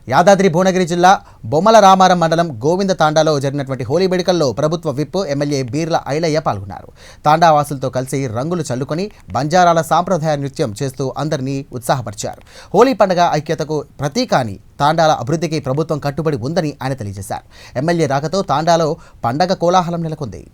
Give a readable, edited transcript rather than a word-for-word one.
యాదాద్రి భువనగిరి జిల్లా బొమ్మల రామారం మండలం గోవింద తాండాలో జరిగినటువంటి హోలీ వేడుకల్లో ప్రభుత్వ విప్ ఎమ్మెల్యే బీర్ల ఐలయ్య పాల్గొన్నారు. తాండా వాసులతో కలిసి రంగులు చల్లుకొని బంజారాల సాంప్రదాయ నృత్యం చేస్తూ అందరినీ ఉత్సాహపరిచారు. హోలీ పండుగ ఐక్యతకు ప్రతీక అని, తాండాల అభివృద్ధికి ప్రభుత్వం కట్టుబడి ఉందని ఆయన తెలియజేశారు. ఎమ్మెల్యే రాకతో తాండాలో పండగ కోలాహలం నెలకొంది.